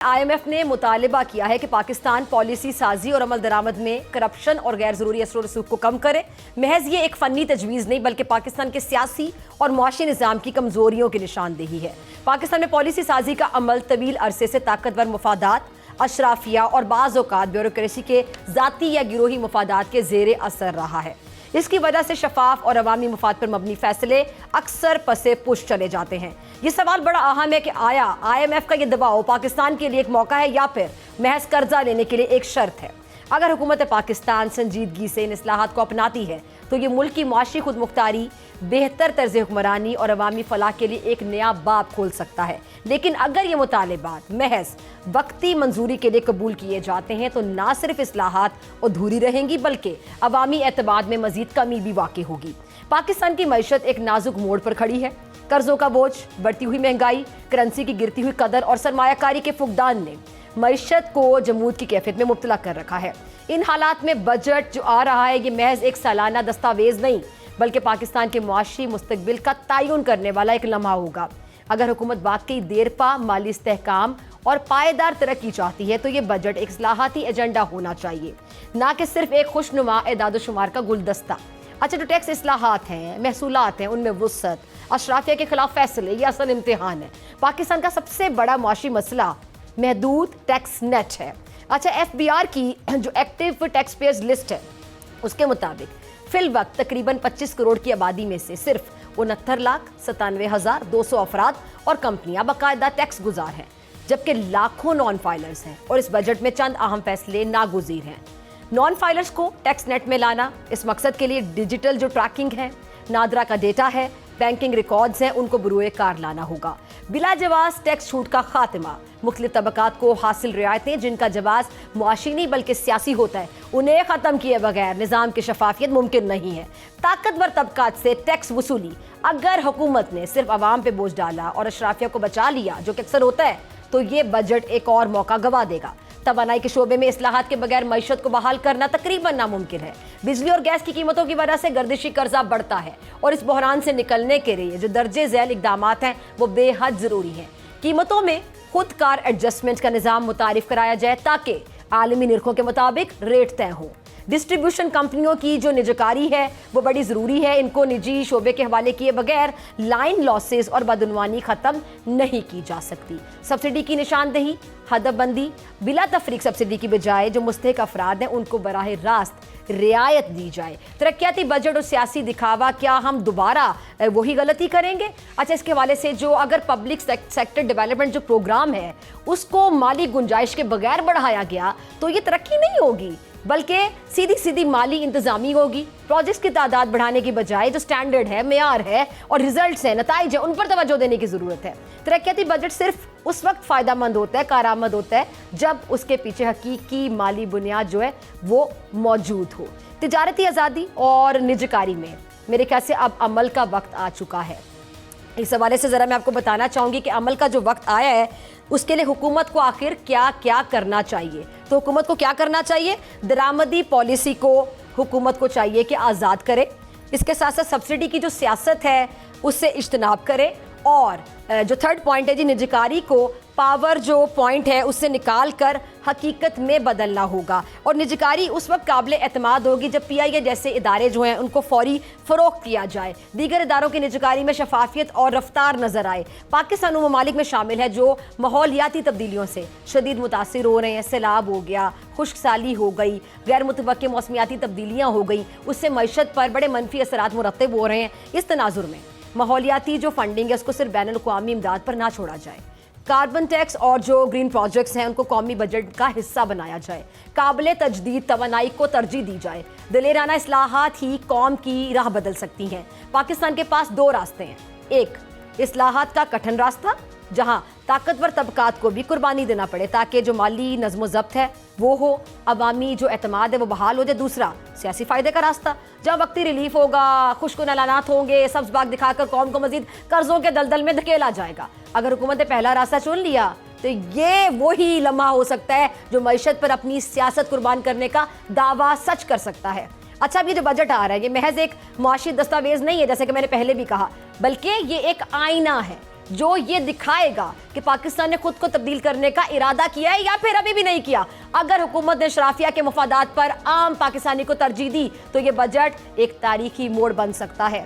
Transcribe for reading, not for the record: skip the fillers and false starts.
IMF نے مطالبہ کیا ہے کہ پاکستان پالیسی سازی اور عمل درآمد میں کرپشن اور غیر ضروری اثر و رسوخ کو کم کرے۔ محض یہ ایک فنی تجویز نہیں بلکہ پاکستان کے سیاسی اور معاشی نظام کی کمزوریوں کی نشاندہی ہے۔ پاکستان میں پالیسی سازی کا عمل طویل عرصے سے طاقتور مفادات، اشرافیہ اور بعض اوقات بیوروکریسی کے ذاتی یا گروہی مفادات کے زیر اثر رہا ہے۔ اس کی وجہ سے شفاف اور عوامی مفاد پر مبنی فیصلے اکثر پسے پش چلے جاتے ہیں۔ یہ سوال بڑا اہم ہے کہ آیا IMF کا یہ دباؤ پاکستان کے لیے ایک موقع ہے یا پھر محض قرضہ لینے کے لیے ایک شرط ہے؟ اگر حکومت پاکستان سنجیدگی سے ان اصلاحات کو اپناتی ہے تو یہ ملک کی معاشی خود مختاری، بہتر طرز حکمرانی اور عوامی فلاح کے لیے ایک نیا باب کھول سکتا ہے۔ لیکن اگر یہ مطالبات محض وقتی منظوری کے لیے قبول کیے جاتے ہیں تو نہ صرف اصلاحات ادھوری رہیں گی بلکہ عوامی اعتماد میں مزید کمی بھی واقع ہوگی۔ پاکستان کی معیشت ایک نازک موڑ پر کھڑی ہے۔ قرضوں کا بوجھ، بڑھتی ہوئی مہنگائی، کرنسی کی گرتی ہوئی قدر اور سرمایہ کاری کے فقدان نے معیشت کو جمود کی کیفیت میں مبتلا کر رکھا ہے۔ ان حالات میں بجٹ جو آ رہا ہے یہ محض ایک سالانہ دستاویز نہیں بلکہ پاکستان کے معاشی مستقبل کا تعین کرنے والا ایک لمحہ ہوگا۔ اگر حکومت واقعی دیرپا مالی استحکام اور پائیدار ترقی چاہتی ہے تو یہ بجٹ ایک اصلاحاتی ایجنڈا ہونا چاہیے، نہ کہ صرف ایک خوش نما اعداد و شمار کا گلدستہ۔ اچھا، جو ٹیکس اصلاحات ہیں، محصولات ہیں، ان میں وسعت، اشرافیہ کے خلاف فیصلے، یہ اصل امتحان ہے۔ پاکستان کا سب سے بڑا معاشی مسئلہ محدود ٹیکس نیٹ ہے۔ اچھا، FBR کی جو ایکٹیو ٹیکس پیئرز لسٹ ہے اس کے مطابق فی الوقت تقریباً 25 کروڑ کی آبادی میں سے صرف 69,97,200 افراد اور کمپنیاں باقاعدہ ٹیکس گزار ہیں، جبکہ لاکھوں نان فائلرز ہیں اور اس بجٹ میں چند اہم فیصلے ناگزیر ہیں۔ نان فائلرز کو ٹیکس نیٹ میں لانا، اس مقصد کے لیے ڈیجیٹل جو ٹریکنگ ہے، نادرا کا ڈیٹا ہے، بینکنگ ریکارڈز ہیں، ان کو بروئے کار لانا ہوگا۔ بلا جواز ٹیکس چھوٹ کا خاتمہ، مختلف طبقات کو حاصل رعایتیں جن کا جواز معاشی نہیں بلکہ سیاسی ہوتا ہے، انہیں ختم کیے بغیر نظام کی شفافیت ممکن نہیں ہے۔ طاقتور طبقات سے ٹیکس وصولی، اگر حکومت نے صرف عوام پہ بوجھ ڈالا اور اشرافیہ کو بچا لیا جو کہ اکثر ہوتا ہے تو یہ بجٹ ایک اور موقع گنوا دے گا۔ توانائی کے شعبے میں اصلاحات کے بغیر معیشت کو بحال کرنا تقریباً ناممکن ہے۔ بجلی اور گیس کی قیمتوں کی وجہ سے گردشی قرضہ بڑھتا ہے اور اس بحران سے نکلنے کے لیے جو درجے ذیل اقدامات ہیں وہ بے حد ضروری ہیں۔ قیمتوں میں خود کار ایڈجسٹمنٹ کا نظام متعارف کرایا جائے تاکہ عالمی نرخوں کے مطابق ریٹ طے ہوں۔ ڈسٹریبیوشن کمپنیوں کی جو نجکاری ہے وہ بڑی ضروری ہے، ان کو نجی شعبے کے حوالے کیے بغیر لائن لاسز اور بدعنوانی ختم نہیں کی جا سکتی۔ سبسڈی کی نشاندہی، ہدف بندی، بلا تفریق سبسڈی کی بجائے جو مستحق افراد ہیں ان کو براہ راست رعایت دی جائے۔ ترقیاتی بجٹ اور سیاسی دکھاوا، کیا ہم دوبارہ وہی غلطی کریں گے؟ اچھا، اس کے حوالے سے جو اگر پبلک سیکٹر ڈیولپمنٹ جو پروگرام ہے اس کو مالی گنجائش کے بغیر بڑھایا گیا تو یہ ترقی نہیں ہوگی بلکہ سیدھی مالی انتظامی ہوگی۔ پروجیکٹس کی تعداد بڑھانے کی بجائے جو سٹینڈرڈ ہے، معیار ہے اور ریزلٹس ہیں، نتائج ہیں، ان پر توجہ دینے کی ضرورت ہے۔ ترقیاتی بجٹ صرف اس وقت فائدہ مند ہوتا ہے، کارآمد ہوتا ہے جب اس کے پیچھے حقیقی مالی بنیاد جو ہے وہ موجود ہو۔ تجارتی آزادی اور نجکاری میں میرے خیال سے اب عمل کا وقت آ چکا ہے۔ اس حوالے سے ذرا میں آپ کو بتانا چاہوں گی کہ عمل کا جو وقت آیا ہے اس کے لیے حکومت کو آخر کیا کرنا چاہیے۔ تو حکومت کو کیا کرنا چاہیے؟ درآمدی پالیسی کو حکومت کو چاہیے کہ آزاد کرے، اس کے ساتھ ساتھ سبسڈی کی جو سیاست ہے اس سے اجتناب کرے، اور جو تھرڈ پوائنٹ ہے نجکاری کو پاور جو پوائنٹ ہے اس سے نکال کر حقیقت میں بدلنا ہوگا، اور نجکاری اس وقت قابل اعتماد ہوگی جب PIA جیسے ادارے جو ہیں ان کو فوری فروغ دیا جائے، دیگر اداروں کی نجکاری میں شفافیت اور رفتار نظر آئے۔ پاکستان ان ممالک میں شامل ہے جو ماحولیاتی تبدیلیوں سے شدید متاثر ہو رہے ہیں، سیلاب ہو گیا، خشک سالی ہو گئی، غیر متوقع موسمیاتی تبدیلیاں ہو گئی، اس سے معیشت پر بڑے منفی اثرات مرتب ہو رہے ہیں۔ اس تناظر میں ماحولیاتی جو فنڈنگ ہے اس کو صرف بین الاقوامی امداد پر نہ چھوڑا جائے، کاربن ٹیکس اور جو گرین پروجیکٹس ہیں ان کو قومی بجٹ کا حصہ بنایا جائے، قابل تجدید توانائی کو ترجیح دی جائے۔ دلیرانہ اصلاحات ہی قوم کی راہ بدل سکتی ہیں۔ پاکستان کے پاس دو راستے ہیں، ایک اصلاحات کا کٹھن راستہ جہاں طاقتور طبقات کو بھی قربانی دینا پڑے تاکہ جو مالی نظم و ضبط ہے وہ ہو، عوامی جو اعتماد ہے وہ بحال ہو جائے۔ دوسرا سیاسی فائدے کا راستہ جہاں وقتی ریلیف ہوگا، خشک اعلانات ہوں گے، سبز باغ دکھا کر قوم کو مزید قرضوں کے دلدل میں دھکیلا جائے گا۔ اگر حکومت نے پہلا راستہ چن لیا تو یہ وہی لمحہ ہو سکتا ہے جو معیشت پر اپنی سیاست قربان کرنے کا دعویٰ سچ کر سکتا ہے۔ اچھا، اب یہ جو بجٹ آ رہا ہے یہ محض ایک معاشی دستاویز نہیں ہے جیسے کہ میں نے پہلے بھی کہا، بلکہ یہ ایک آئینہ ہے جو یہ دکھائے گا کہ پاکستان نے خود کو تبدیل کرنے کا ارادہ کیا ہے یا پھر ابھی بھی نہیں کیا۔ اگر حکومت نے اشرافیہ کے مفادات پر عام پاکستانی کو ترجیح دی تو یہ بجٹ ایک تاریخی موڑ بن سکتا ہے۔